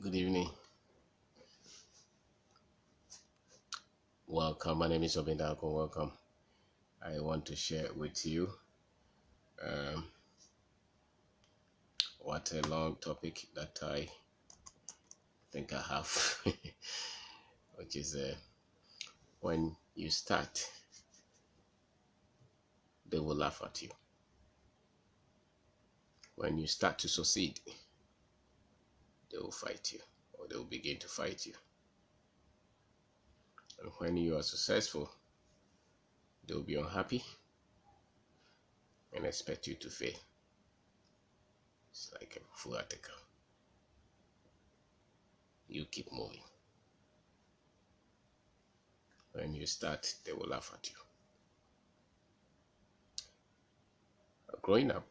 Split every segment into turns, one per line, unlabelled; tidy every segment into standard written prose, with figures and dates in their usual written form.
Good evening. Welcome. My name is Kwabena. Welcome. I want to share with you um, what a long topic that I think I have, which is when you start, they will laugh at you. When you start to succeed, they will fight you, or they will begin to fight you. And when you are successful, they will be unhappy and expect you to fail. It's like a full article. You keep moving. When you start, they will laugh at you. Growing up,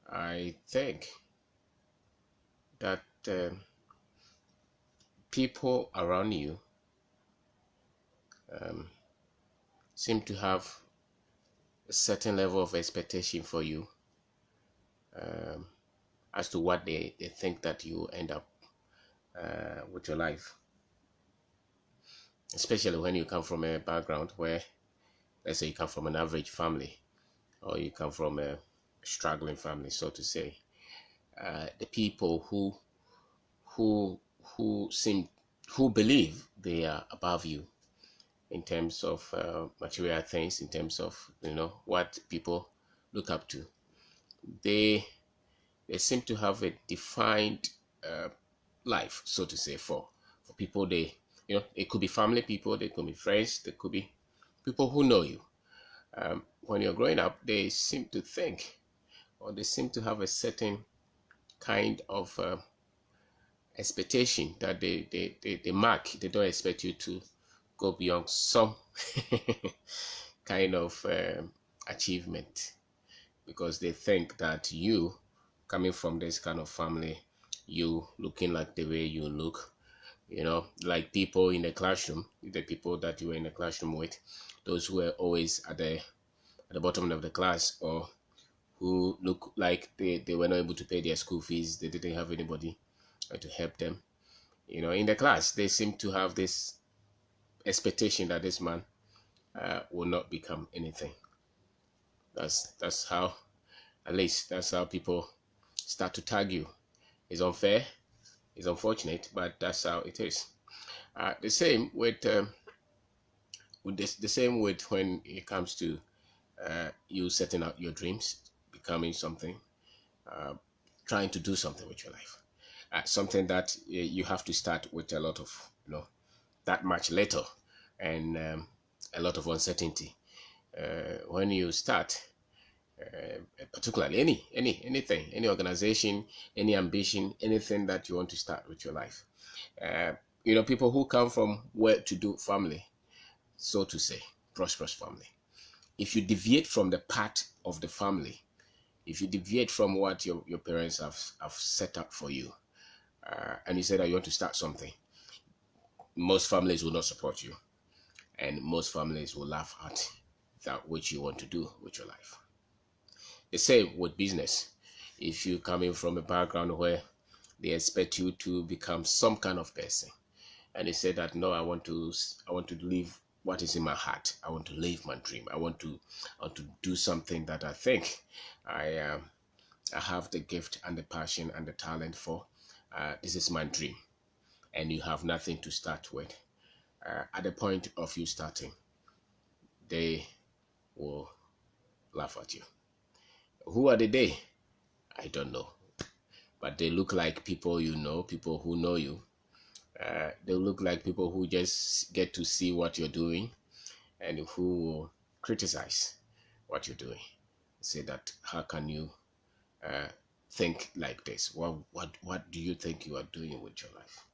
I think that people around you seem to have a certain level of expectation for you as to what they think that you end up with your life. Especially when you come from a background where, let's say, you come from an average family, or you come from a struggling family, so to say. The people who believe they are above you in terms of material things, in terms of what people look up to, they seem to have a defined life, so to say, for people. They it could be family people, they could be friends, they could be people who know you. When you're growing up, they seem to think, or they seem to have a certain kind of expectation that they mark. They don't expect you to go beyond some kind of achievement, because they think that you, coming from this kind of family, you looking like the way you look, like people in the classroom, the people that you were in the classroom with, those who were always at the bottom of the class, or who look like they were not able to pay their school fees, they didn't have anybody to help them. In the class, they seem to have this expectation that this man will not become anything. That's how, at least that's how people start to tag you. It's unfair, it's unfortunate, but that's how it is. The same with this, the same with when it comes to you setting out your dreams, becoming something, trying to do something with your life. Something that you have to start with a lot of, that much later, and a lot of uncertainty. When you start, particularly anything, any organization, any ambition, anything that you want to start with your life. People who come from well-to-do family, so to say, prosperous family. If you deviate from the path of the family, if you deviate from what your parents have set up for you, and you say that you want to start something, most families will not support you, and most families will laugh at that which you want to do with your life. The same with business. If you coming from a background where they expect you to become some kind of person, and they say that no, I want to live what is in my heart. I want to live my dream. I want to do something that I think I have the gift and the passion and the talent for. This is my dream, and you have nothing to start with. At the point of you starting, they will laugh at you. Who are they? I don't know, but they look like people people who know you. They look like people who just get to see what you're doing, and who will criticize what you're doing. Say that, how can you think like this? What do you think you are doing with your life?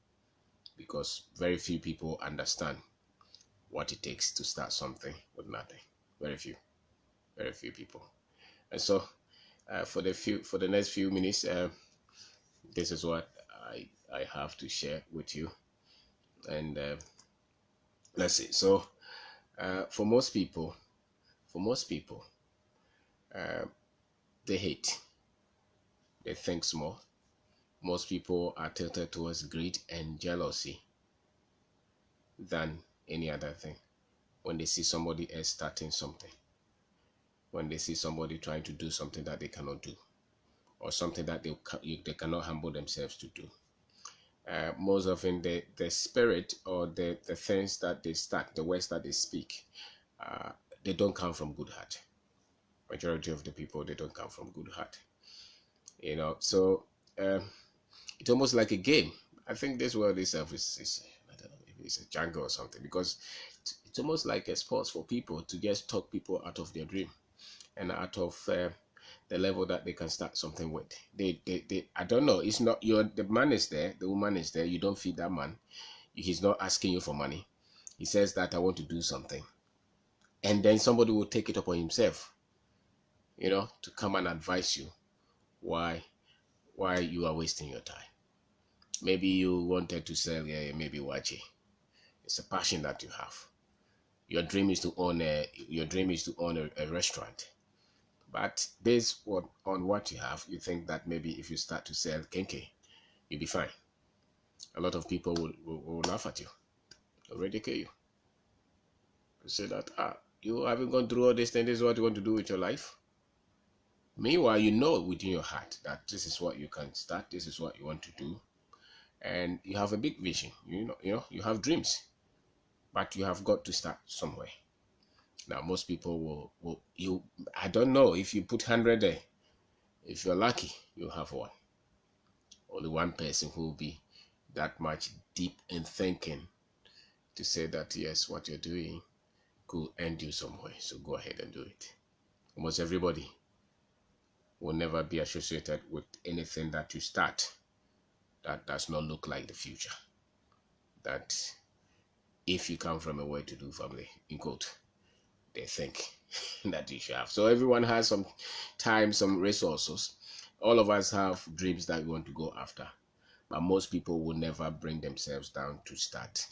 Because very few people understand what it takes to start something with nothing. Very few people. And so for the next few minutes, this is what I have to share with you. And let's see. So for most people, they hate, they think small. most people are tilted towards greed and jealousy than any other thing. When they see somebody else starting something, when they see somebody trying to do something that they cannot do, or something that they cannot humble themselves to do. Most often the spirit or the things that they start, the words that they speak, they don't come from good heart. Majority of the people, they don't come from good heart. So it's almost like a game. I think this world itself is I don't know, maybe it's a jungle or something, because it's almost like a sport for people to just talk people out of their dream and out of the level that they can start something with. They I don't know. It's not the man is there, the woman is there. You don't feed that man. He's not asking you for money. He says that I want to do something, and then somebody will take it upon himself, to come and advise you why you are wasting your time. Maybe you wanted to sell, maybe wachi. It's a passion that you have. Your dream is to own a restaurant. But based on what you have, you think that maybe if you start to sell kenke, you'll be fine. A lot of people will laugh at you, they'll ridicule you. You say that, you haven't gone through all this thing, this is what you want to do with your life. Meanwhile, you know within your heart that this is what you can start, this is what you want to do, and you have a big vision. You have dreams, but you have got to start somewhere. Now, most people I don't know, if you put 100 there, if you're lucky, you'll have one. Only one person who will be that much deep in thinking to say that, yes, what you're doing could end you somewhere, so go ahead and do it. Almost everybody will never be associated with anything that you start that does not look like the future. That if you come from a well-to-do family, in quote, they think that you should have. So everyone has some time, some resources. All of us have dreams that we want to go after, but most people will never bring themselves down to start.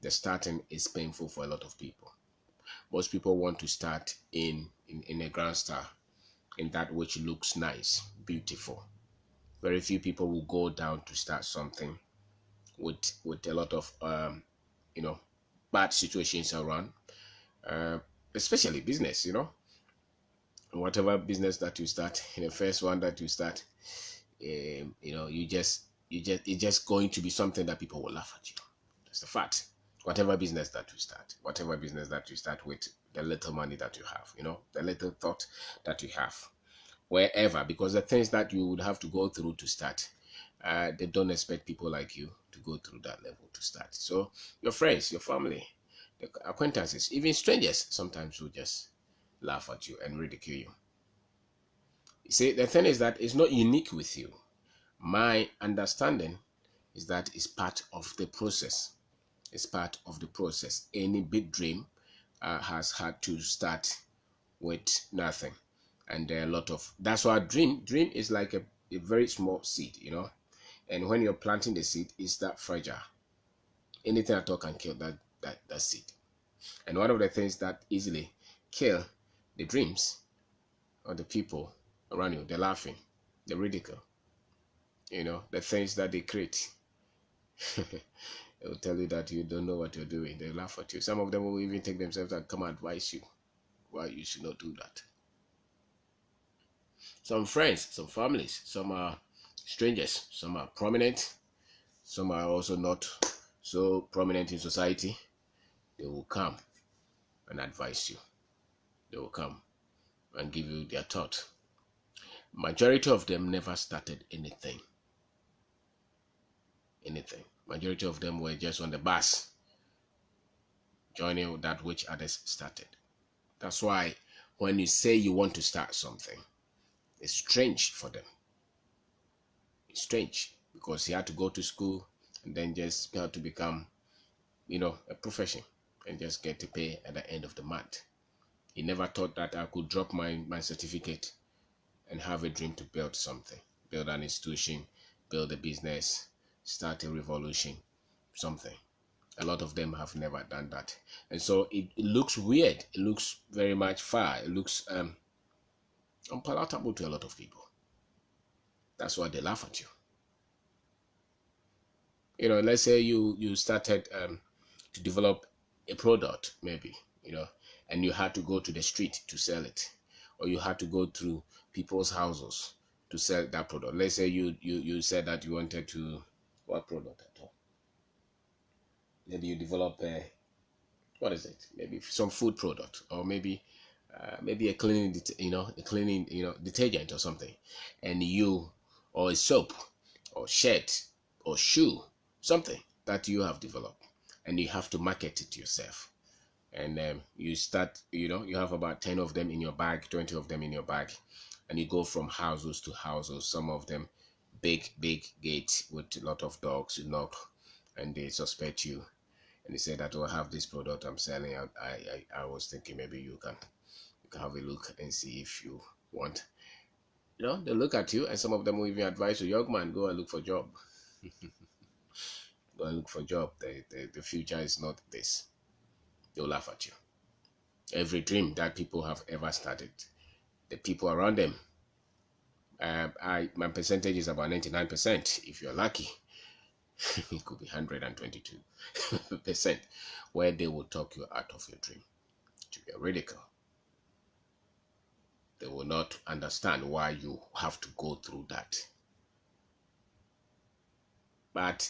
The starting is painful for a lot of people. Most people want to start in a grand style, in that which looks nice, beautiful. Very few people will go down to start something with a lot of bad situations around, especially business. Whatever business that you start, in the first one that you start, it's just going to be something that people will laugh at you. That's the fact. Whatever business that you start with the little money that you have, the little thought that you have, wherever, because the things that you would have to go through to start, they don't expect people like you to go through that level to start. So your friends, your family, the acquaintances, even strangers sometimes will just laugh at you and ridicule you. You see, the thing is that it's not unique with you. My understanding is that it's part of the process. It's part of the process. Any big dream has had to start with nothing, and there are a lot of. That's why dream is like a very small seed, and when you're planting the seed, it's that fragile. Anything at all can kill that seed. And one of the things that easily kill the dreams of the people around you, the laughing, the ridicule, the things that they create. They will tell you that you don't know what you're doing. They laugh at you. Some of them will even take themselves and come and advise you why you should not do that. Some friends, some families, some are strangers, some are prominent, some are also not so prominent in society. They will come and advise you. They will come and give you their thought. Majority of them never started anything. Majority of them were just on the bus, joining that which others started. That's why when you say you want to start something, it's strange for them. It's strange because you had to go to school and then just have to become, a profession and just get to pay at the end of the month. He never thought that I could drop my certificate and have a dream to build something, build an institution, build a business, start a revolution, something. A lot of them have never done that. And so it looks weird. It looks very much far. It looks unpalatable to a lot of people. That's why they laugh at you. let's say you started to develop a product, maybe, and you had to go to the street to sell it, or you had to go through people's houses to sell that product. Let's say you said that you wanted to, what product at all? Maybe you develop a, what is it? Maybe some food product, or maybe a cleaning, a cleaning, detergent or something, and or a soap, or shirt, or shoe, something that you have developed, and you have to market it yourself. And you start, you have about 10 of them in your bag, 20 of them in your bag, and you go from houses to houses. Some of them big gates with a lot of dogs. You knock, and they suspect you, and they say that, oh, I have this product I'm selling. I was thinking maybe you can have a look and see if you want. They look at you, and some of them will even advise you, young man, go and look for a job. Go and look for a job. The future is not this. They'll laugh at you. Every dream that people have ever started, the people around them, my percentage is about 99%. If you're lucky, it could be 122%, where they will talk you out of your dream, to be ridicule. They will not understand why you have to go through that. But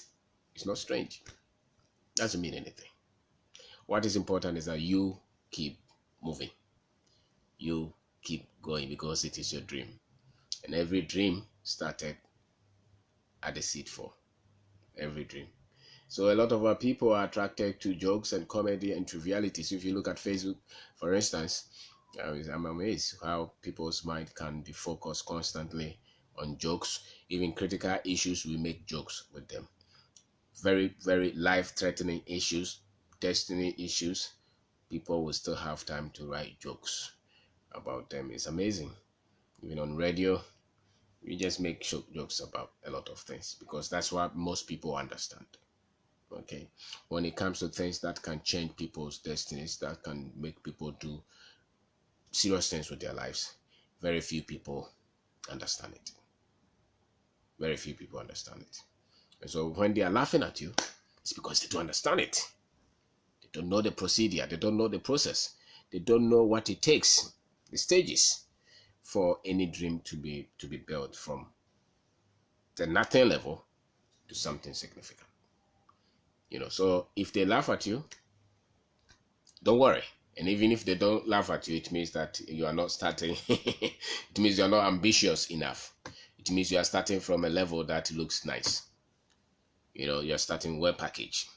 it's not strange. Doesn't mean anything. What is important is that you keep moving. You keep going, because it is your dream. And every dream started at the seed for. Every dream. So a lot of our people are attracted to jokes and comedy and trivialities. If you look at Facebook, for instance, I'm amazed how people's mind can be focused constantly on jokes. Even critical issues, we make jokes with them. Very, very life-threatening issues, destiny issues, people will still have time to write jokes about them. It's amazing. Even on radio, we just make jokes about a lot of things, because that's what most people understand. Okay, when it comes to things that can change people's destinies, that can make people do serious things with their lives, very few people understand it. Very few people understand it. And so when they are laughing at you, it's because they don't understand it. They don't know the procedure. They don't know the process. They don't know what it takes, the stages for any dream to be built from the nothing level to something significant. So if they laugh at you, don't worry. And even if they don't laugh at you, it means that you are not starting. It means you are not ambitious enough. It means you are starting from a level that looks nice. You're starting well packaged.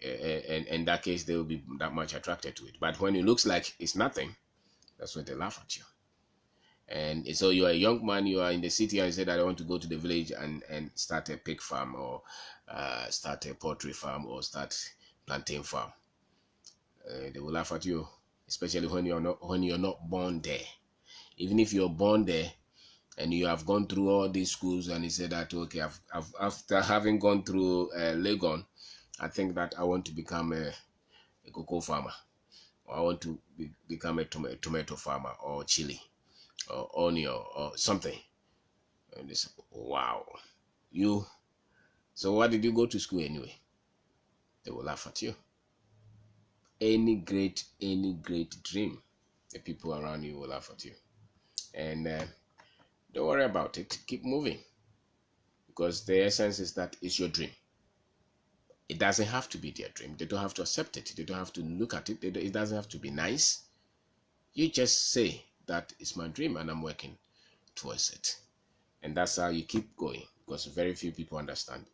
And in that case, they will be that much attracted to it. But when it looks like it's nothing, that's when they laugh at you. And so you are a young man, you are in the city, and you say that I want to go to the village and start a pig farm, or start a poultry farm, or start plantain farm. They will laugh at you, especially when you're not born there. Even if you're born there and you have gone through all these schools, and you say that, okay, after having gone through Legon, I think that I want to become a cocoa farmer, or I want to become a tomato farmer, or chili, or onion, or something. And they say, wow, so why did you go to school anyway? They will laugh at you. Any great dream, the people around you will laugh at you. And don't worry about it. Keep moving, because the essence is that it's your dream. It doesn't have to be their dream. They don't have to accept it. They don't have to look at it. It doesn't have to be nice. You just say that it's my dream and I'm working towards it. And that's how you keep going, because very few people understand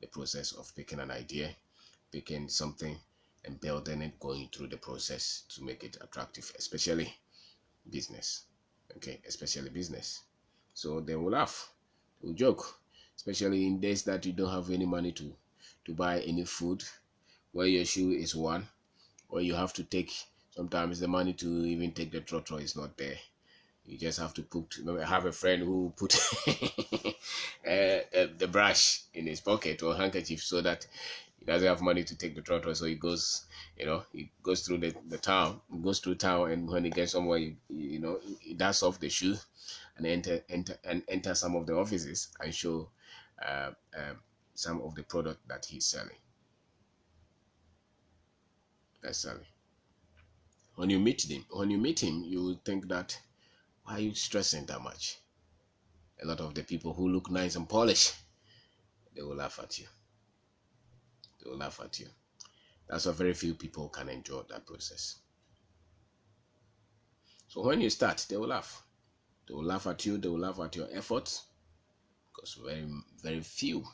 the process of picking an idea, picking something, and building it, going through the process to make it attractive, especially business. Okay, especially business. So they will laugh, they will joke, especially in days that you don't have any money to buy any food, where your shoe is one, where you have to take, sometimes the money to even take the trotro is not there. You just have to put, I have a friend who put the brush in his pocket, or handkerchief, so that he doesn't have money to take the trotro. So he goes, he goes through the town, and when he gets somewhere, he does off the shoe and enter some of the offices and show some of the product that he's selling. That's selling. When you meet him, you will think that, why are you stressing that much? A lot of the people who look nice and polished, they will laugh at you. They will laugh at you. That's why very few people can enjoy that process. So when you start, they will laugh. They will laugh at you. They will laugh at your efforts, because very few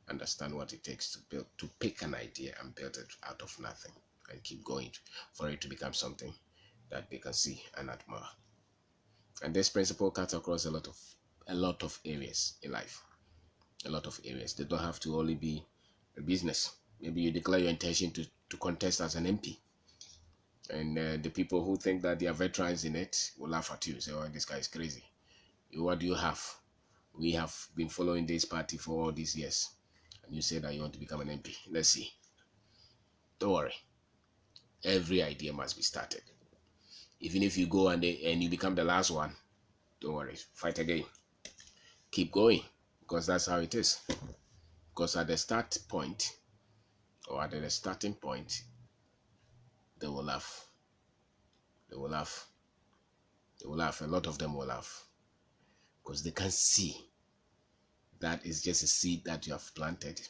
understand what it takes to pick an idea and build it out of nothing and keep going for it to become something that they can see and admire. And this principle cuts across a lot of areas in life. A lot of areas. They don't have to only be a business. Maybe you declare your intention to contest as an MP, and the people who think that they are veterans in it will laugh at you. Say, "Oh, this guy is crazy. What do you have? We have been following this party for all these years, and you say that you want to become an MP. Let's see." Don't worry. Every idea must be started. Even if you go and you become the last one, don't worry. Fight again. Keep going, because that's how it is. Because at the start point, or at the starting point, they will laugh. They will laugh. They will laugh. A lot of them will laugh, because they can see that is just a seed that you have planted,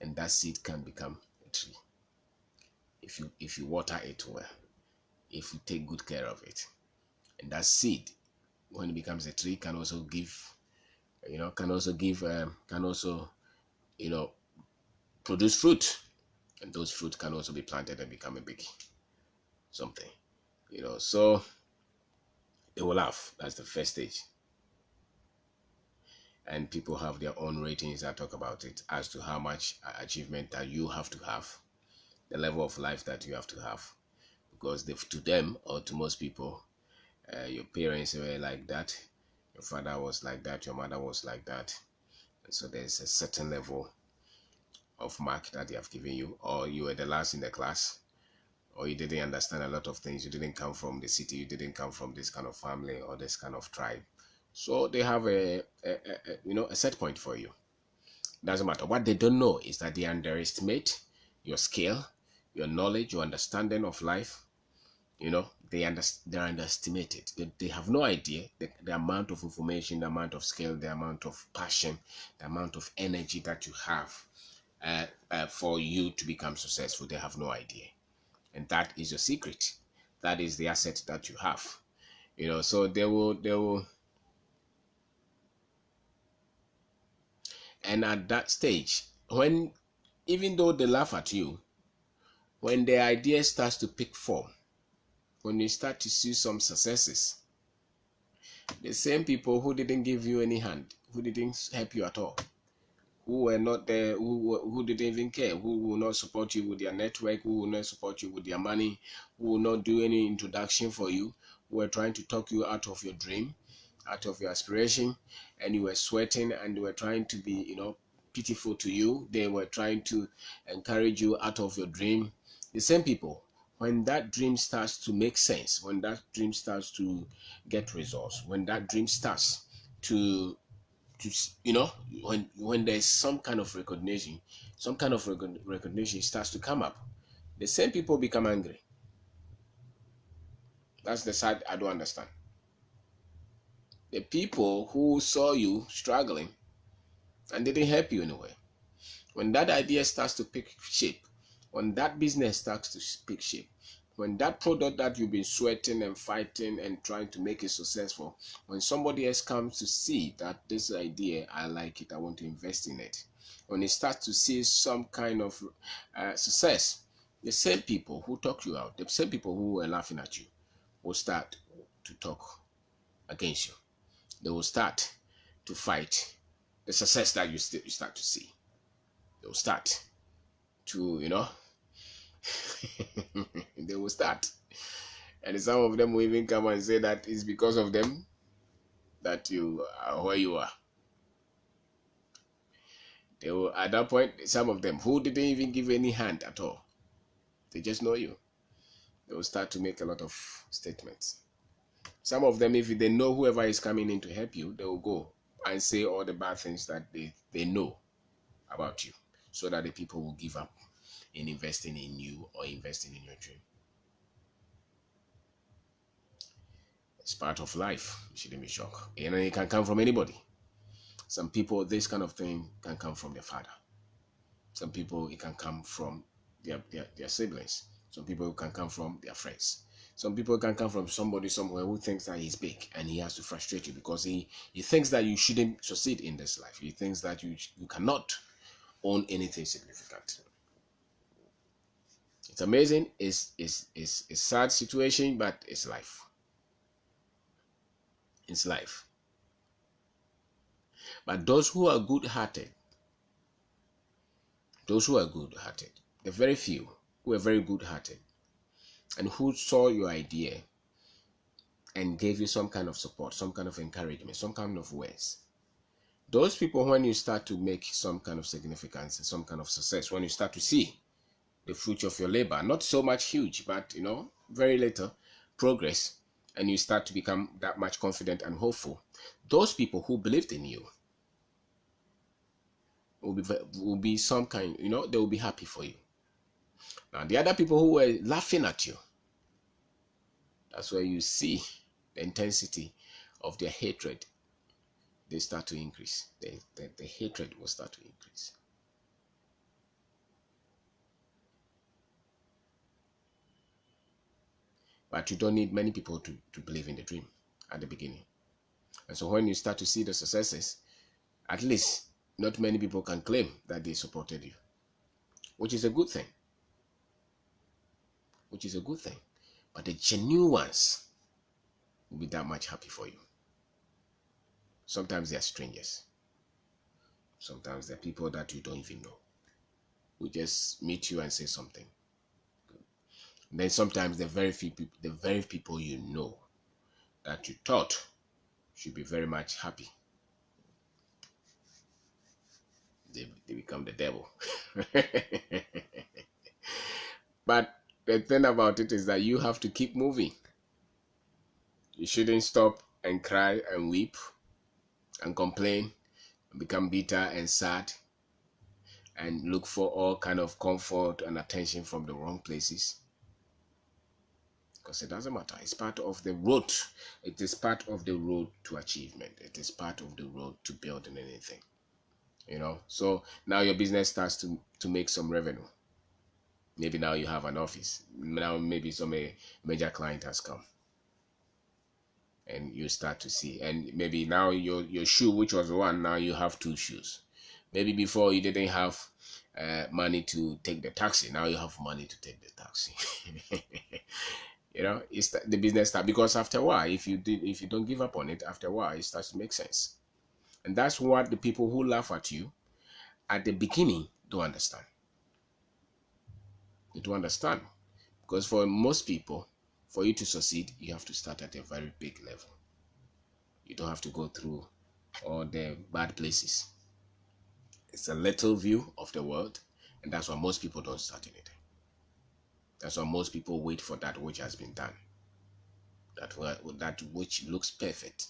and that seed can become a tree if you water it well, if you take good care of it. And that seed, when it becomes a tree, can also give produce fruit, and those fruit can also be planted and become a big something. So they will laugh. That's the first stage. And people have their own ratings that talk about it as to how much achievement that you have to have, the level of life that you have to have, because to them, or to most people, your parents were like that, your father was like that, your mother was like that, and so there's a certain level of mark that they have given you, or you were the last in the class, or you didn't understand a lot of things, you didn't come from the city, you didn't come from this kind of family or this kind of tribe. So they have a set point for you. Doesn't matter. What they don't know is that they underestimate your skill, your knowledge, your understanding of life. They're underestimated. They have no idea the amount of information, the amount of skill, the amount of passion, the amount of energy that you have for you to become successful. They have no idea. And that is your secret. That is the asset that you have. So they will. And at that stage, even though they laugh at you, when the idea starts to pick form, when you start to see some successes, the same people who didn't give you any hand, who didn't help you at all, who were not there, who didn't even care, who will not support you with their network, who will not support you with their money, who will not do any introduction for you, who were trying to talk you out of your dream, out of your aspiration, and you were sweating, and they were trying to be, pitiful to you. They were trying to encourage you out of your dream. The same people, when that dream starts to make sense, when that dream starts to get results, when that dream starts to when there's some kind of recognition starts to come up, the same people become angry. That's the side I don't understand. The people who saw you struggling and didn't help you anyway, when that idea starts to pick shape, when that business starts to pick shape, when that product that you've been sweating and fighting and trying to make it successful, when somebody else comes to see that this idea, I like it, I want to invest in it, when it starts to see some kind of success, the same people who talk you out, the same people who were laughing at you, will start to talk against you. They will start to fight the success that you start to see. They will start to, they will start. And some of them will even come and say that it's because of them that you are where you are. They will, at that point, some of them who didn't even give any hand at all, they just know you. They will start to make a lot of statements. Some of them, if they know whoever is coming in to help you, they will go and say all the bad things that they know. about you, so that the people will give up in investing in you or investing in your dream. It's part of life. You shouldn't be shocked. And it can come from anybody. Some people, this kind of thing can come from their father. Some people, it can come from their siblings. Some people, it can come from their friends. Some people, it can come from somebody somewhere who thinks that he's big and he has to frustrate you because he thinks that you shouldn't succeed in this life. He thinks that you cannot own anything significant. It's amazing. It's a sad situation, but it's life. It's life. But those who are good-hearted, the very few who are very good-hearted and who saw your idea and gave you some kind of support, some kind of encouragement, some kind of words. Those people, when you start to make some kind of significance and some kind of success, when you start to see the fruit of your labor, not so much huge, but very little progress, and you start to become that much confident and hopeful, those people who believed in you will be some kind, they will be happy for you. Now, the other people who were laughing at you, that's where you see the intensity of their hatred. They start to increase. The hatred will start to increase. But you don't need many people to believe in the dream at the beginning. And so when you start to see the successes, at least not many people can claim that they supported you, which is a good thing. But the genuine ones will be that much happy for you. Sometimes they are strangers. Sometimes they're people that you don't even know. We just meet you and say something. And then sometimes the very people you know that you thought should be very much happy, they become the devil. But the thing about it is that you have to keep moving. You shouldn't stop and cry and weep and complain and become bitter and sad and look for all kind of comfort and attention from the wrong places. Because it doesn't matter. It's part of the road. It is part of the road to achievement. It is part of the road to building anything. So now your business starts to make some revenue. Maybe now you have an office. Now maybe some major client has come. And you start to see. And maybe now your shoe, which was one, now you have two shoes. Maybe before you didn't have money to take the taxi. Now you have money to take the taxi. It's the business start, because after a while, if you don't give up on it, after a while it starts to make sense. And that's what the people who laugh at you at the beginning don't understand. They don't understand, because for most people, for you to succeed, you have to start at a very big level. You don't have to go through all the bad places. It's a little view of the world, and that's why most people don't start anything. That's why most people wait for that which has been done, that which looks perfect,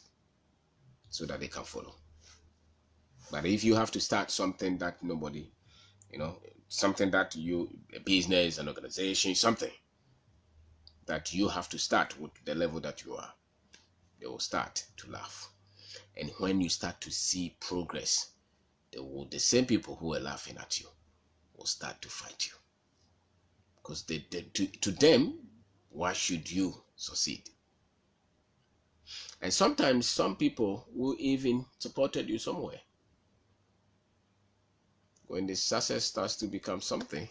so that they can follow. But if you have to start something that nobody, something that a business, an organization, something that you have to start with the level that you are, they will start to laugh. And when you start to see progress, the same people who are laughing at you will start to fight you. Because to them, why should you succeed? And sometimes some people who even supported you somewhere, when the success starts to become something,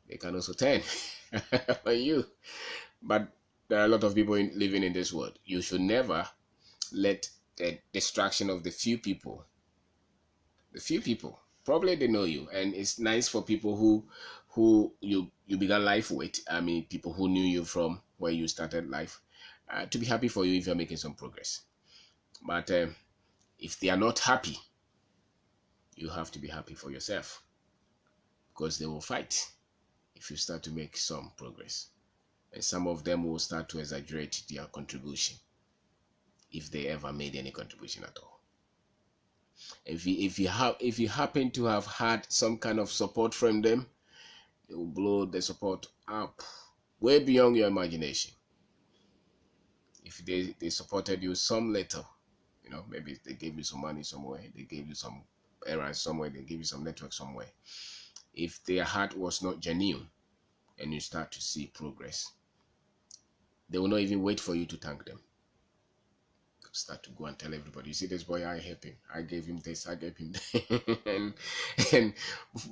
they can also turn on you. But there are a lot of people living in this world. You should never let the distraction of the few people, probably they know you, and it's nice for people who you began life with. I mean, people who knew you from where you started life, to be happy for you if you're making some progress. But if they are not happy, you have to be happy for yourself, because they will fight if you start to make some progress. And some of them will start to exaggerate their contribution, if they ever made any contribution at all. If you happen to have had some kind of support from them, they will blow the support up way beyond your imagination. If they supported you some little, maybe they gave you some money somewhere, they gave you some errands somewhere, they gave you some network somewhere. If their heart was not genuine and you start to see progress, they will not even wait for you to thank them. They'll start to go and tell everybody, you see this boy, I help him, I gave him this, I gave him that. and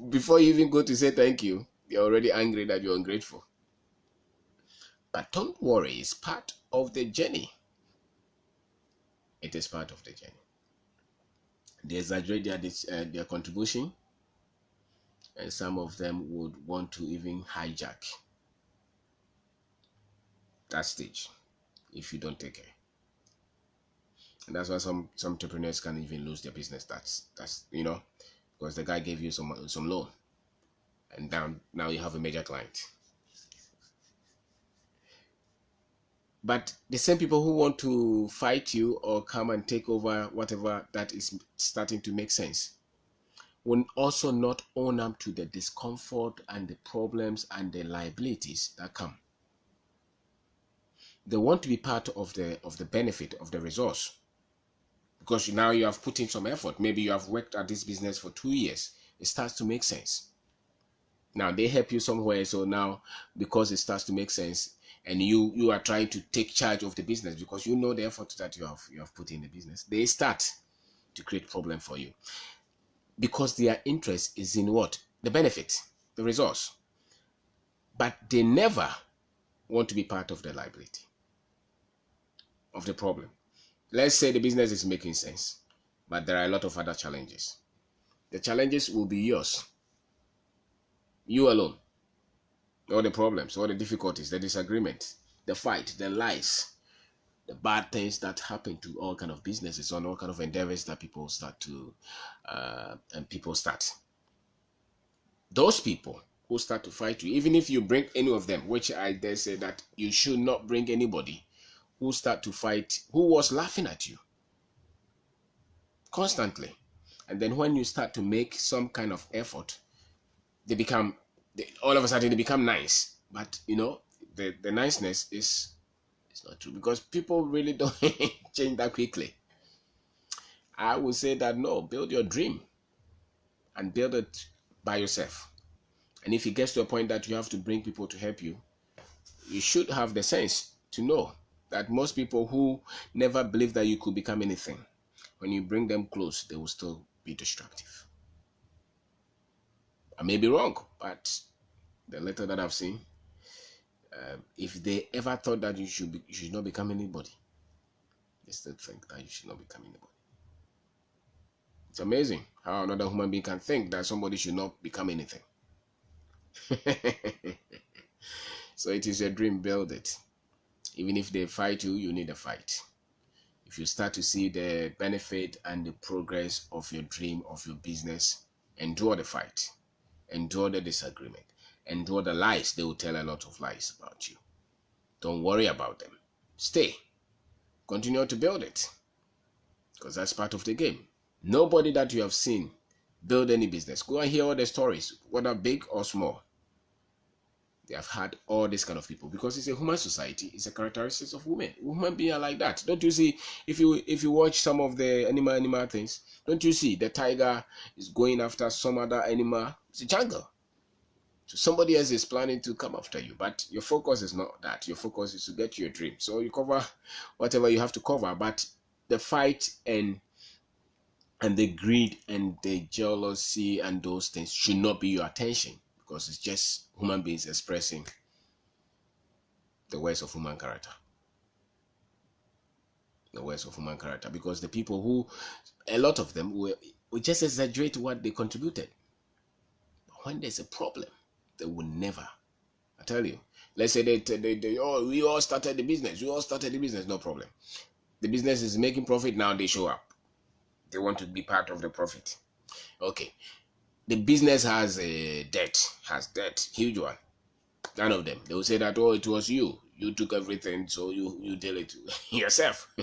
before you even go to say thank you, they're already angry that you're ungrateful. But don't worry, it's part of the journey. It is part of the journey. They exaggerate their contribution, and some of them would want to even hijack that stage if you don't take care. And that's why some entrepreneurs can even lose their business. That's because the guy gave you some loan, and now you have a major client. But the same people who want to fight you or come and take over whatever that is starting to make sense will also not own up to the discomfort and the problems and the liabilities that come. They want to be part of the benefit of the resource, because now you have put in some effort. Maybe you have worked at this business for 2 years. It starts to make sense. Now they help you somewhere, so now because it starts to make sense, and you are trying to take charge of the business because you know the effort that you have put in the business, they start to create problem for you because their interest is in what? The benefit, the resource. But they never want to be part of the liability, of the problem. Let's say the business is making sense, but there are a lot of other challenges. The challenges will be yours. You alone. All the problems, all the difficulties, the disagreement, the fight, the lies, the bad things that happen to all kind of businesses, on all kind of endeavors that people start to, those people who start to fight you, even if you bring any of them, which I dare say that you should not bring anybody who start to fight, who was laughing at you constantly. And then when you start to make some kind of effort, all of a sudden they become nice. But the niceness is not true, because people really don't change that quickly. I would say that no, build your dream and build it by yourself. And if it gets to a point that you have to bring people to help you, you should have the sense to know that most people who never believe that you could become anything, when you bring them close, they will still be destructive. I may be wrong, but the little that I've seen, if they ever thought that you should not become anybody, they still think that you should not become anybody. It's amazing how another human being can think that somebody should not become anything. So it is your dream, build it. Even if they fight you, you need a fight. If you start to see the benefit and the progress of your dream, of your business, endure the fight, endure the disagreement, endure the lies. They will tell a lot of lies about you. Don't worry about them. Stay. Continue to build it, because that's part of the game. Nobody that you have seen build any business, go and hear all the stories, whether big or small. They have had all these kind of people, because it's a human society. It's a characteristics of women. Women being like that. Don't you see? If you watch some of the animal things, don't you see the tiger is going after some other animal? It's a jungle. So somebody else is planning to come after you, but your focus is not that. Your focus is to get your dream. So you cover whatever you have to cover, but the fight and the greed and the jealousy and those things should not be your attention, because it's just human beings expressing the worst of human character. The worst of human character, because the people who, a lot of them will just exaggerate what they contributed. But when there's a problem, they will never. I tell you, let's say we all started the business. No problem. The business is making profit. Now they show up. They want to be part of the profit. Okay. The business has a debt, huge one. None of them. They will say that, oh, it was you. you took everything, so you deal it yourself.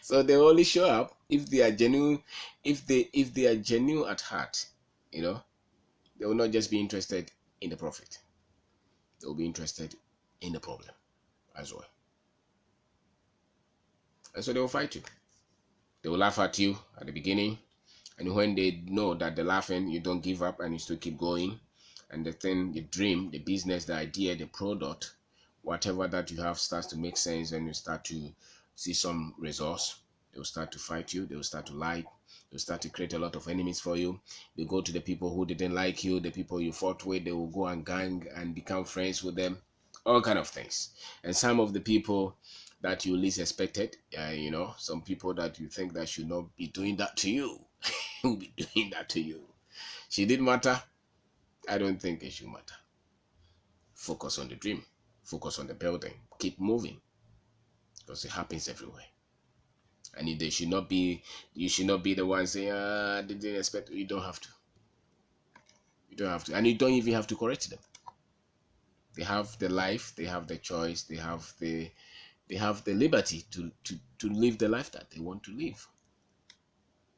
So they only show up if they are genuine. If they are genuine at heart, you know, they will not just be interested in the profit. They will be interested in the problem as well. And so they will fight you. They will laugh at you at the beginning, and when they know that they're laughing, you don't give up and you still keep going. And the thing, the dream, the business, the idea, the product, whatever that you have starts to make sense, and you start to see some results, they will start to fight you. They will start to lie. They will start to create a lot of enemies for you. They go to the people who didn't like you, the people you fought with. They will go and gang and become friends with them, all kind of things. And some of the people that you least expected, some people that you think that should not be doing that to you, will be doing that to you. Should it matter? I don't think it should matter. Focus on the dream. Focus on the building. Keep moving, because it happens everywhere. And if they should not be, you should not be the one saying, they didn't expect. You don't have to. You don't have to. And you don't even have to correct them. They have the life, they have the choice, they have the liberty to live the life that they want to live.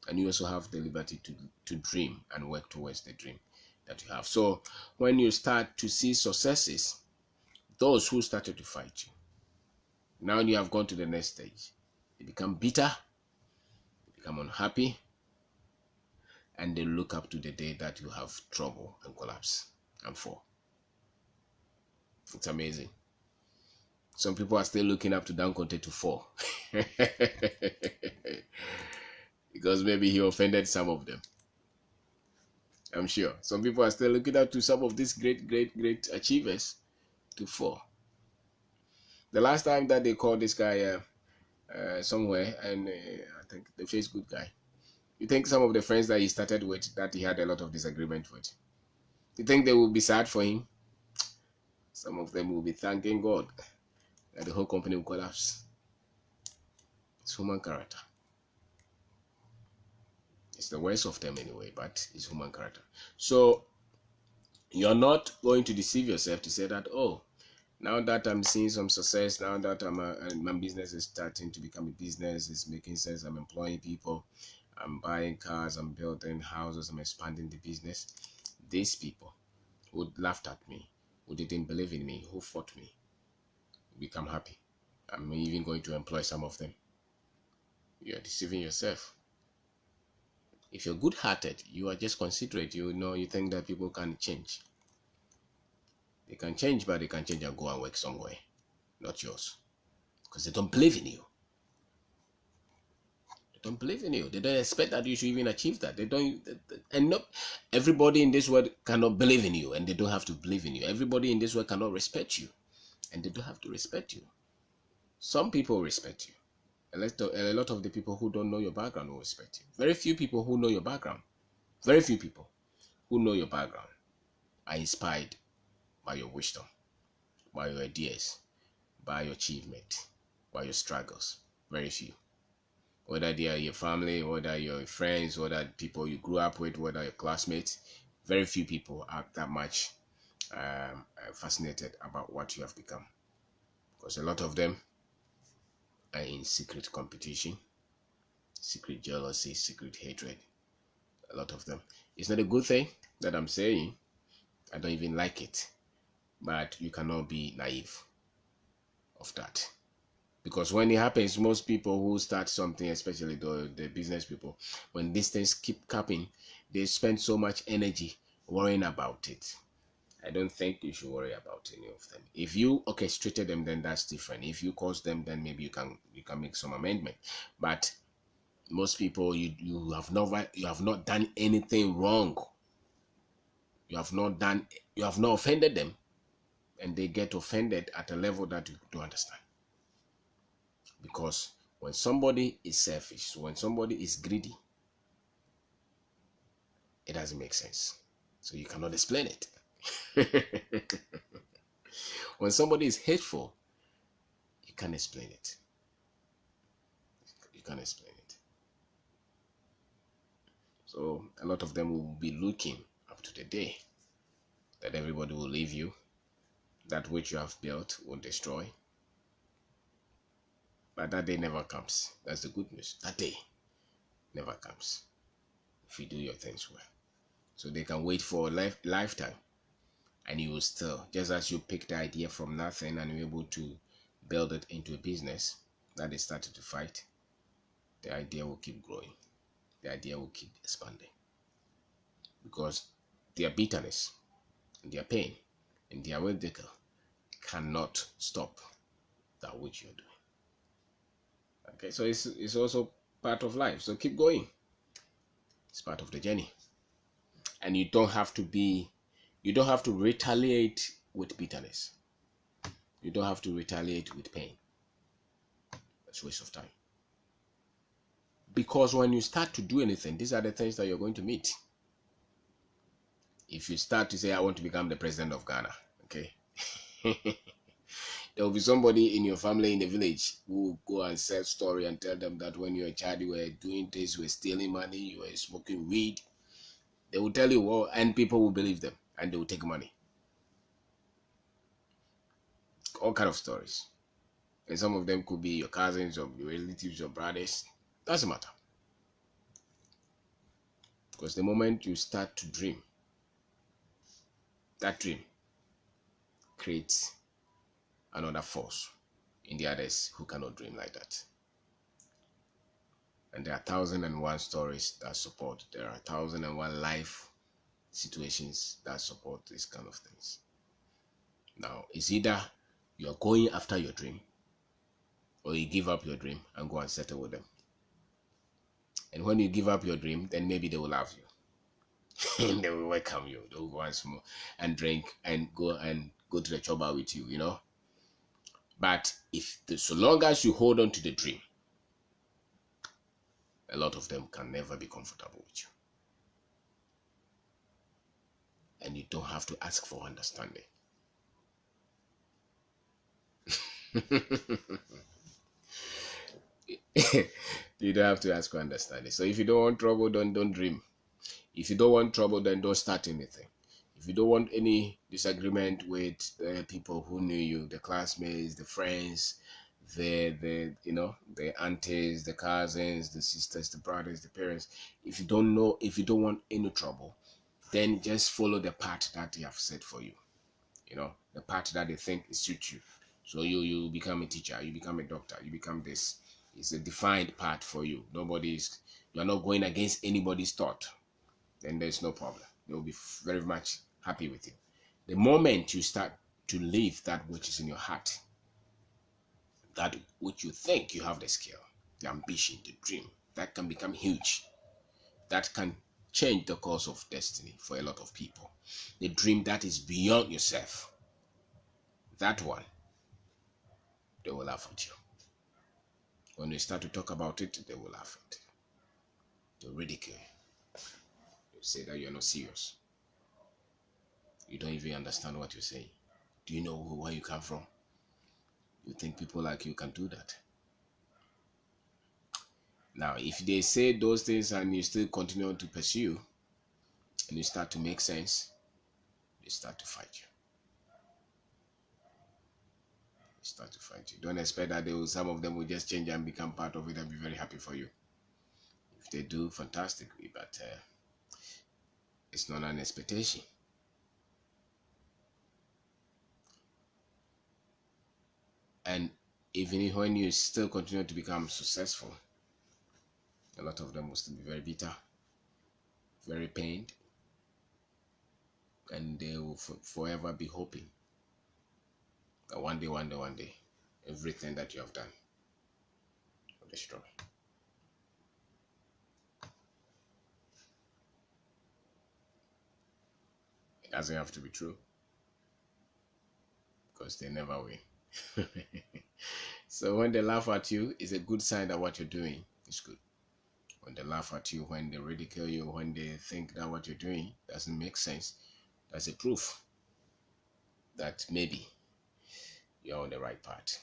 And you also have the liberty to dream and work towards the dream that you have. So when you start to see successes, those who started to fight you, now you have gone to the next stage. They become bitter, they become unhappy, and they look up to the day that you have trouble and collapse and fall. It's amazing. Some people are still looking up to Dangote to fall. Because maybe he offended some of them. I'm sure. Some people are still looking up to some of these great achievers to fall. The last time that they called this guy somewhere, and I think the Facebook guy, you think some of the friends that he started with, that he had a lot of disagreement with, you think they will be sad for him? Some of them will be thanking God that the whole company will collapse. It's human character. It's the worst of them anyway, but it's human character. So you're not going to deceive yourself to say that, oh, now that I'm seeing some success, now that my business is starting to become a business, it's making sense, I'm employing people, I'm buying cars, I'm building houses, I'm expanding the business. These people who laughed at me, who didn't believe in me, who fought me, become happy. I'm even going to employ some of them. You're deceiving yourself. If you're good-hearted, you are just considerate. You think that people can change. They can change, but they can change and go and work somewhere, not yours, because they don't believe in you. They don't believe in you. They don't expect that you should even achieve that. They don't, and not everybody in this world cannot believe in you, and they don't have to believe in you. Everybody in this world cannot respect you, and they don't have to respect you. Some people respect you. A lot of the people who don't know your background will respect you. Very few people who know your background. Very few people who know your background are inspired by your wisdom, by your ideas, by your achievement, by your struggles. Very few. Whether they are your family, whether your friends, whether people you grew up with, whether your classmates, very few people are that much fascinated about what you have become. Because a lot of them are in secret competition, secret jealousy, secret hatred. A lot of them. It's not a good thing that I'm saying. I don't even like it. But you cannot be naive of that. Because when it happens, most people who start something, especially the business people, when these things keep happening, they spend so much energy worrying about it. I don't think you should worry about any of them. If you orchestrated them, then that's different. If you caused them, then maybe you can make some amendment. But most people, you have not done anything wrong. You have not offended them, and they get offended at a level that you don't understand. Because when somebody is selfish, when somebody is greedy, it doesn't make sense. So you cannot explain it. When somebody is hateful, you can't explain it. You can't explain it. So a lot of them will be looking up to the day that everybody will leave you That which you have built will destroy. But that day never comes. That's the good news. That day never comes if you do your things well. So they can wait for a lifetime, and you will still, just as you picked the idea from nothing and you're able to build it into a business that they started to fight, the idea will keep growing. The idea will keep expanding. Because their bitterness, and their pain, and their ridicule cannot stop that which you're doing. Okay, so it's also part of life. So keep going. It's part of the journey. And you don't have to retaliate with bitterness. You don't have to retaliate with pain. That's a waste of time. Because when you start to do anything, these are the things that you're going to meet. If you start to say, I want to become the president of Ghana, okay? There will be somebody in your family in the village who will go and sell story and tell them that when you were a child, you were doing this, you were stealing money, you were smoking weed. They will tell you, well, and people will believe them, and they will take money. All kind of stories. And some of them could be your cousins or your relatives or brothers. Doesn't matter. Because the moment you start to dream, that dream creates another force in the others who cannot dream like that. And there are 1,001 stories that support. There are 1,001 life situations that support these kind of things. Now, it's either you're going after your dream, or you give up your dream and go and settle with them. And when you give up your dream, then maybe they will love you. And they will welcome you. They will go and smoke and drink and go to the choba with you, you know. But so long as you hold on to the dream, a lot of them can never be comfortable with you. And you don't have to ask for understanding. You don't have to ask for understanding. So if you don't want trouble, don't dream. If you don't want trouble, then don't start anything. If you don't want any disagreement with the people who knew you, the classmates, the friends, the aunties, the cousins, the sisters, the brothers, the parents, if you don't want any trouble, then just follow the path that they have set for you. You know, the path that they think suits you. So you become a teacher, you become a doctor, you become this. It's a defined path for you. You are not going against anybody's thought. Then there's no problem. They will be very much happy with you. The moment you start to live that which is in your heart, that which you think you have the skill, the ambition, the dream, that can become huge. That can change the course of destiny for a lot of people. The dream that is beyond yourself, that one, they will laugh at you. When you start to talk about it, they will laugh at you. They'll ridicule you. They'll say that you're not serious. You don't even understand what you're saying. Do you know where you come from? You think people like you can do that? Now, if they say those things and you still continue to pursue, and you start to make sense, they start to fight you. They start to fight you. Don't expect that some of them will just change and become part of it and be very happy for you. If they do, fantastically, but it's not an expectation. And even when you still continue to become successful, a lot of them will still be very bitter, very pained, and they will forever be hoping that one day, everything that you have done will destroy. It doesn't have to be true, because they never win. So when they laugh at you, it's a good sign that what you're doing is good. When they laugh at you, when they ridicule you, when they think that what you're doing doesn't make sense, that's a proof that maybe you're on the right path.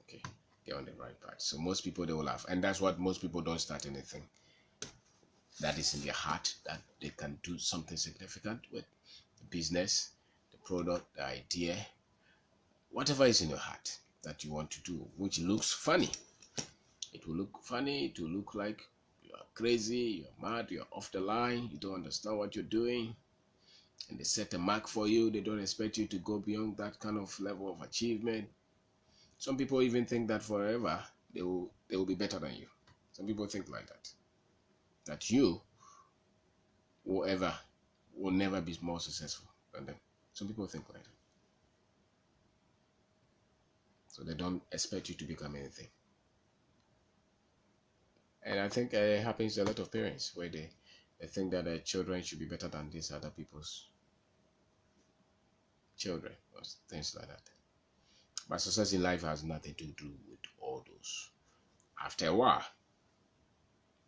Okay, you're on the right path. So most people, they will laugh. And that's what most people don't start anything that is in their heart, that they can do something significant with the business, the product, the idea, whatever is in your heart that you want to do, which looks funny. It will look funny, it will look like you are crazy, you're mad, you're off the line, you don't understand what you're doing, and they set a mark for you. They don't expect you to go beyond that kind of level of achievement. Some people even think that forever they will be better than you. Some people think like that you whoever will never be more successful than them. Some people think like that. So they don't expect you to become anything. And I think it happens to a lot of parents where they think that their children should be better than these other people's children or things like that. But success in life has nothing to do with all those. After a while,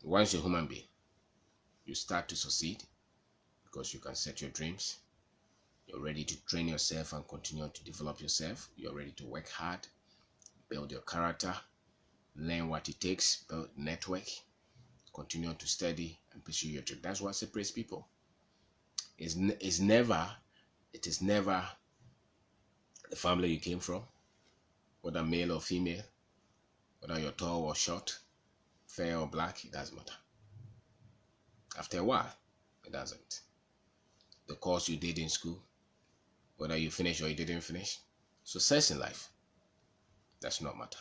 once you're a human being, you start to succeed because you can set your dreams. You're ready to train yourself and continue to develop yourself. You're ready to work hard, build your character, learn what it takes, build network, continue to study and pursue your dream. That's what separates people. It is never the family you came from, whether male or female, whether you're tall or short, fair or black, it doesn't matter. After a while, it doesn't. The course you did in school, whether you finish or you didn't finish, success in life does not matter.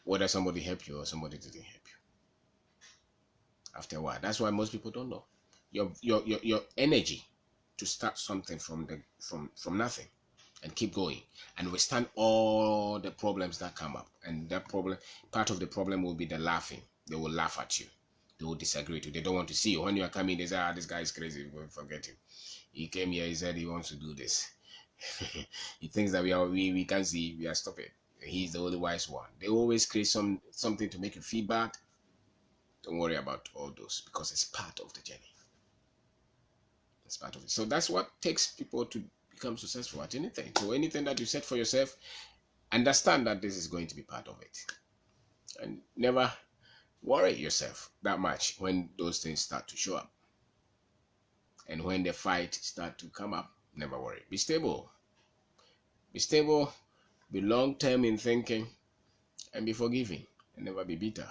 Whether somebody helped you or somebody didn't help you. After a while, that's why most people don't know. Your energy to start something from nothing and keep going and withstand all the problems that come up. And that problem, part of the problem will be the laughing. They will laugh at you. They will disagree with you. They don't want to see you. When you are coming, they say, this guy is crazy. We'll forget him. He came here, he said he wants to do this. He thinks that we can't see, we are stupid. He's the only wise one. They always create something to make you feel bad. Don't worry about all those because it's part of the journey. It's part of it. So that's what takes people to become successful at anything. So anything that you set for yourself, understand that this is going to be part of it. And never worry yourself that much when those things start to show up. And when the fight start to come up, never worry. Be stable. Be stable. Be long-term in thinking. And be forgiving. And never be bitter.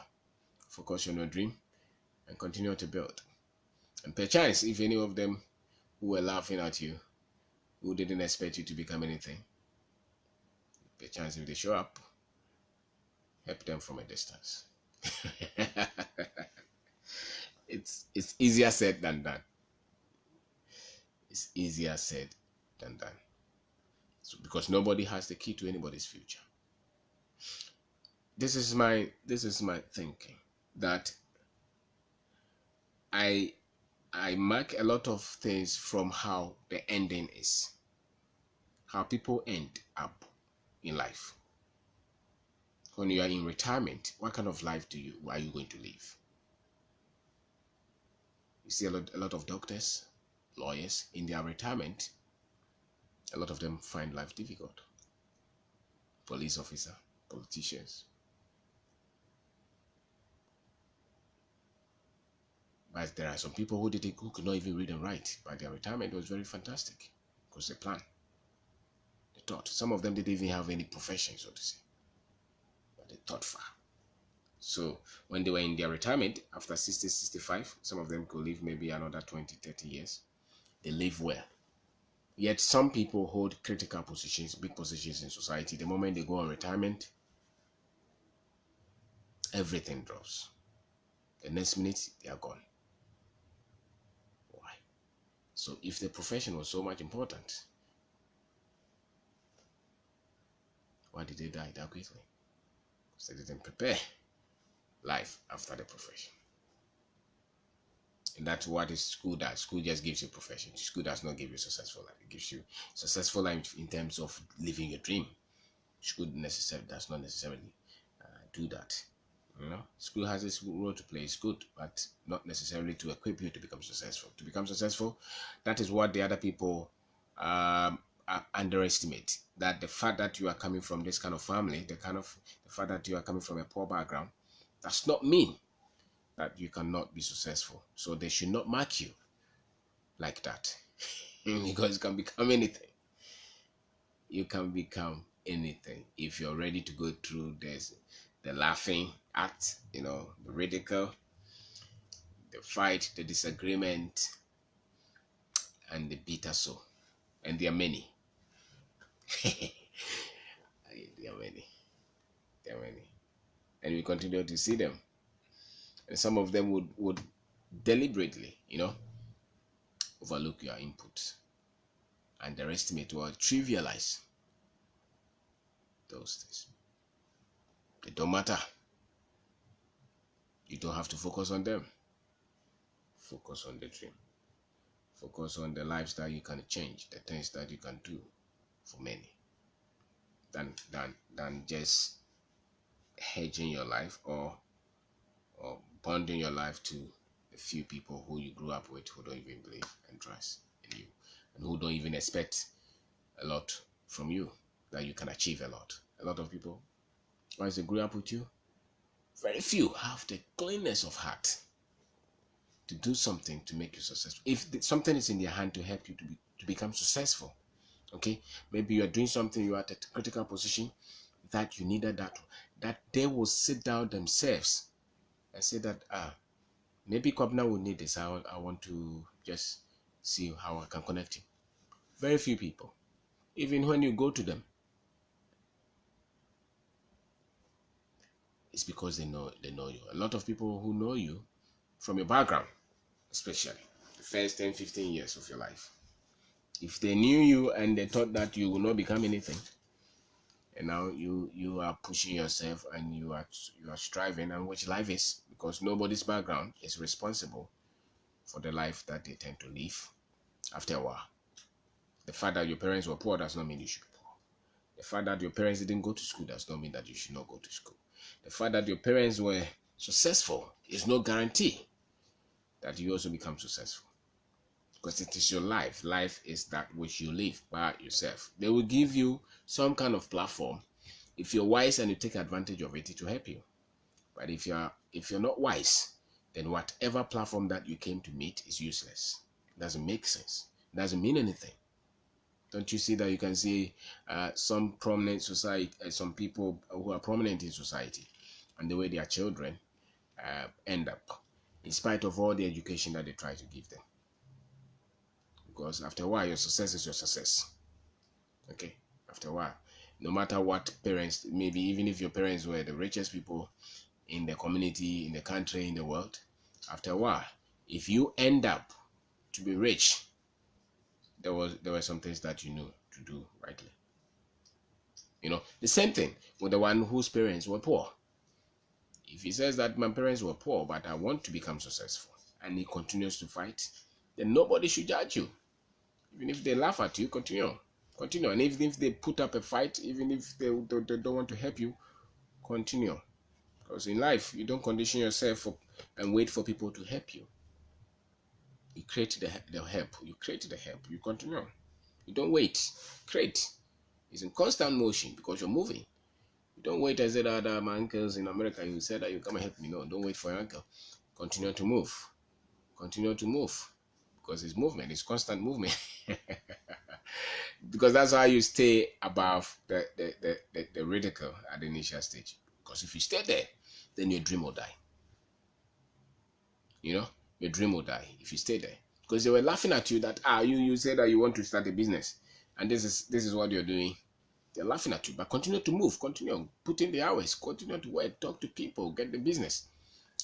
Focus on your dream. And continue to build. And perchance, if any of them who were laughing at you, who didn't expect you to become anything, perchance if they show up, help them from a distance. It's easier said than done. It's easier said than done. So because nobody has the key to anybody's future. This is my thinking that I mark a lot of things from how the ending is. How people end up in life. When you are in retirement, what kind of life are you going to live? You see a lot of doctors, lawyers in their retirement. A lot of them find life difficult. Police officer, politicians. But there are some people who could not even read and write, but their retirement was very fantastic because they planned. They thought. Some of them didn't even have any profession, so to say. But they thought far. So when they were in their retirement, after 60, 65, some of them could live maybe another 20, 30 years. They live well. Yet some people hold critical positions, big positions in society. The moment they go on retirement, everything drops. The next minute, they are gone. Why? So if the profession was so much important, why did they die that quickly? Because they didn't prepare life after the profession. And that's what school does. School just gives you a profession. School does not give you a successful life. It gives you successful life in terms of living your dream. School does not necessarily do that. You know, school has its role to play. It's good, but not necessarily to equip you to become successful. To become successful, that is what the other people underestimate. That the fact that you are coming from this kind of family, the fact that you are coming from a poor background, does not mean that you cannot be successful. So they should not mark you like that. because you can become anything. You can become anything if you're ready to go through this, the laughing act, the ridicule, the fight, the disagreement, and the bitter soul. And there are many. There are many. There are many. And we continue to see them. And some of them would deliberately, overlook your input, underestimate or trivialize those things. They don't matter. You don't have to focus on them. Focus on the dream. Focus on the lifestyle you can change, the things that you can do for many. Than just hedging your life or bonding your life to a few people who you grew up with, who don't even believe and trust in you, and who don't even expect a lot from you, that you can achieve a lot. A lot of people, once they grew up with you, very few have the cleanness of heart to do something to make you successful. If something is in their hand to help you to become successful, okay, maybe you're doing something, you're at a critical position that you needed that they will sit down themselves and say that maybe Kwabena will need this. I want to just see how I can connect him. Very few people. Even when you go to them, it's because they know you. A lot of people who know you from your background, especially the first 10, 15 years of your life. If they knew you and they thought that you will not become anything, and now you are pushing yourself and you are striving, and which life is, because nobody's background is responsible for the life that they tend to live after a while. The fact that your parents were poor does not mean you should be poor. The fact that your parents didn't go to school does not mean that you should not go to school. The fact that your parents were successful is no guarantee that you also become successful. Because it is your life. Life is that which you live by yourself. They will give you some kind of platform. If you're wise and you take advantage of it, it will help you. But if you're not wise, then whatever platform that you came to meet is useless. It doesn't make sense. It doesn't mean anything. Don't you see that you can see some prominent society, some people who are prominent in society, and the way their children end up, in spite of all the education that they try to give them. Because after a while, your success is your success. Okay? After a while, no matter what parents, maybe even if your parents were the richest people in the community, in the country, in the world, after a while, if you end up to be rich, there were some things that you knew to do rightly. The same thing with the one whose parents were poor. If he says that my parents were poor, but I want to become successful, and he continues to fight, then nobody should judge you. Even if they laugh at you, continue. And even if they put up a fight, even if they don't want to help you, continue. Because in life, you don't condition yourself and wait for people to help you. You create the help. You create the help. You continue. You don't wait. Create. It's in constant motion because you're moving. You don't wait as that my uncles in America, you said that you come and help me. No, don't wait for your uncle. Continue to move. Continue to move. Because it's movement. It's constant movement. Because that's how you stay above the ridicule at the initial stage. Because if you stay there, then your dream will die. Your dream will die if you stay there. Because they were laughing at you that you said that you want to start a business, and this is what you're doing. They're laughing at you, but continue to move, continue, put in the hours, continue to work, talk to people, get the business.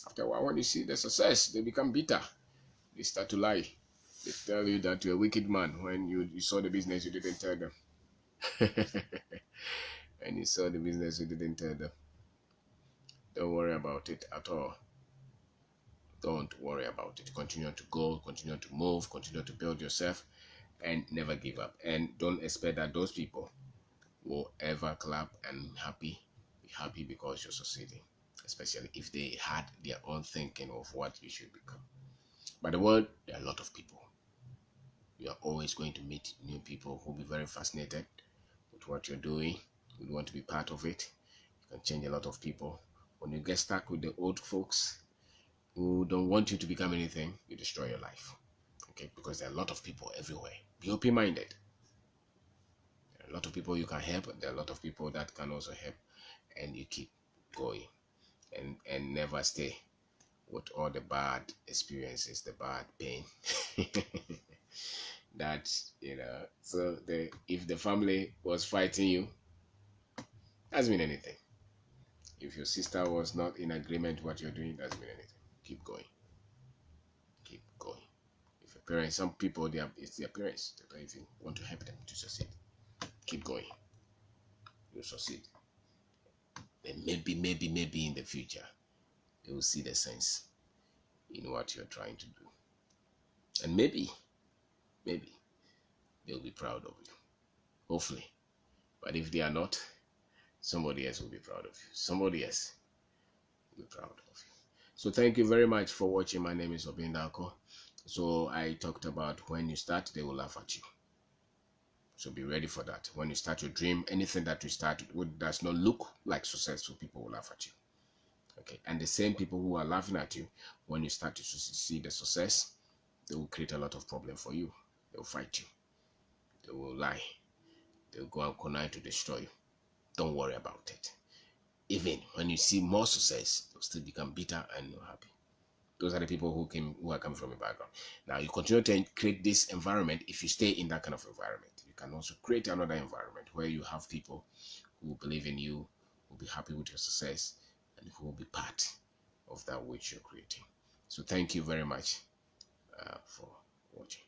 After a while, when you see the success, they become bitter. They start to lie. They tell you that you're a wicked man. When you saw the business, you didn't tell them. And you saw the business, you didn't tell them. Don't worry about it at all. Don't worry about it. Continue to go, continue to move, continue to build yourself, and never give up. And don't expect that those people will ever clap and be happy because you're succeeding, especially if they had their own thinking of what you should become. But the world, there are a lot of people. You are always going to meet new people who will be very fascinated with what you're doing, who want to be part of it. You can change a lot of people. When you get stuck with the old folks who don't want you to become anything, you destroy your life. Okay, because there are a lot of people everywhere. Be open-minded. There are a lot of people you can help, and there are a lot of people that can also help, and you keep going, and never stay with all the bad experiences, the bad pain. That, so if the family was fighting you, doesn't mean anything. If your sister was not in agreement with what you're doing, doesn't mean anything. Keep going. Keep going. If your parents, some people, it's their parents. They don't even want to help them to succeed. Keep going. You'll succeed. Then maybe in the future, they will see the sense in what you're trying to do. And maybe they'll be proud of you. Hopefully. But if they are not, somebody else will be proud of you. Somebody else will be proud of you. So thank you very much for watching. My name is Obindako. So I talked about when you start, they will laugh at you. So be ready for that. When you start your dream, anything that you start with does not look like successful, people will laugh at you. Okay, and the same people who are laughing at you, when you start to see the success, they will create a lot of problem for you. They will fight you. They will lie. They will go and connive to destroy you. Don't worry about it. Even when you see more success, you'll still become bitter and not happy. Those are the people who are coming from a background. Now you continue to create this environment. If you stay in that kind of environment, you can also create another environment where you have people who believe in you, who will be happy with your success, and who will be part of that which you're creating. So thank you very much for watching.